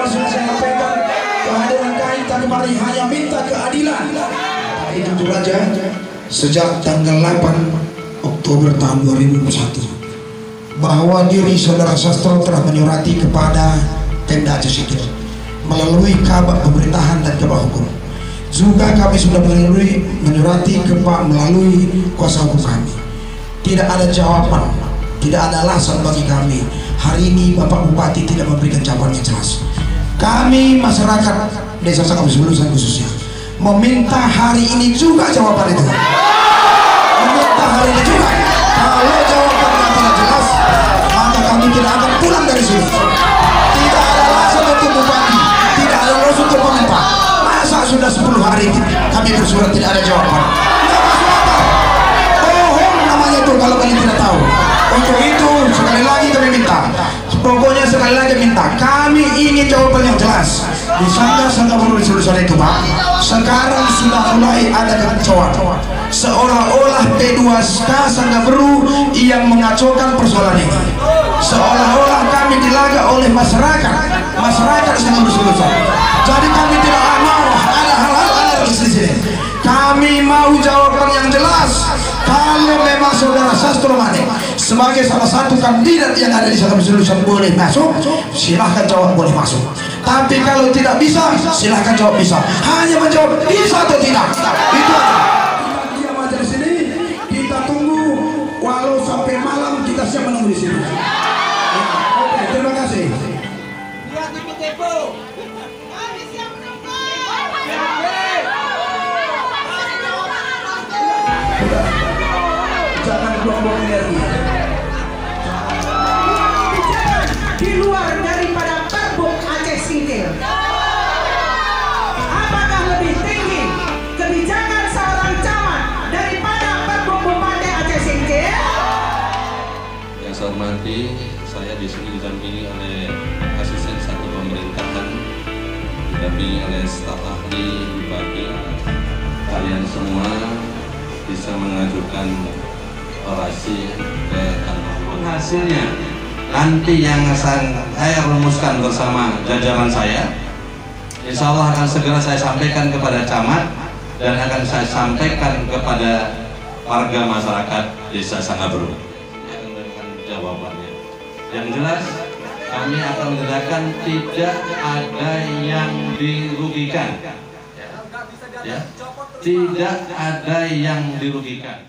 Agama sudah saya sampaikan kehadiran kain, tapi mari hanya minta keadilan. Itu tuh Raja, sejak tanggal 8 Oktober tahun 2021 bahwa diri saudara Sastro telah menyurati kepada Pemda Aceh Singkil melalui kabak pemerintahan dan kabak hukum. Juga kami sudah menyurati melalui kuasa hukum kami. Tidak ada jawaban, tidak ada alasan bagi kami. Hari ini Bapak Bupati tidak memberikan jawaban yang jelas. Kami masyarakat Desa Sangga Bersulusan khususnya meminta hari ini juga jawaban itu. Meminta hari ini juga. Kalau jawabannya tidak jelas, maka kami tidak akan pulang dari sini. Tidak ada alasan untuk Bupati, tidak ada alasan untuk pemerintah. Masa sudah 10 hari kami bersurat tidak ada jawaban? Tidak masuk akal. Bohong namanya itu kalau kalian tidak tahu. Untuk itu sekali lagi kami minta, pokoknya sekali lagi minta, kami ingin jawaban yang jelas. Di Sangga Bersulusan itu Pak, sekarang sudah mulai ada kekacauan, seolah-olah P2K Sangga Beru yang mengacaukan persoalan ini, seolah-olah kami dilaga oleh masyarakat Sangga Bersulusan. Jadi kami tidak mau ada hal-hal anarkis di sini. Kami mau jawaban yang jelas. Kalau memang saudara Sastro Mane sebagai salah satu kandidat yang ada di Sangga Bersulusan boleh masuk, silahkan jawab boleh masuk. Tapi kalau tidak bisa, silahkan jawab bisa. Hanya menjawab bisa atau tidak. Itu aja. Kita diam aja di sini. Kita tunggu. Walau sampai malam kita siap menunggu di sini. Oke, terima kasih. Lihat di Tepo. Kami siap menunggu. Jangan buang-buang energi. Di luar daripada Perbuk Aceh Singkil, apakah lebih tinggi kebijakan seorang camat daripada Perbuk Bupati Aceh Singkil? Yang saya hormati, saya di sini didampingi oleh asisten satu pemerintahan, didampingi oleh staf ahli bupati. Kalian semua bisa mengajukan orasi ke kantor. Hasilnya nanti yang saya rumuskan bersama jajaran saya, insya Allah akan segera saya sampaikan kepada camat dan akan saya sampaikan kepada warga masyarakat Desa Sangga Beru yang memberikan jawabannya. Yang jelas kami akan menandakan tidak ada yang dirugikan, ya, tidak ada yang dirugikan.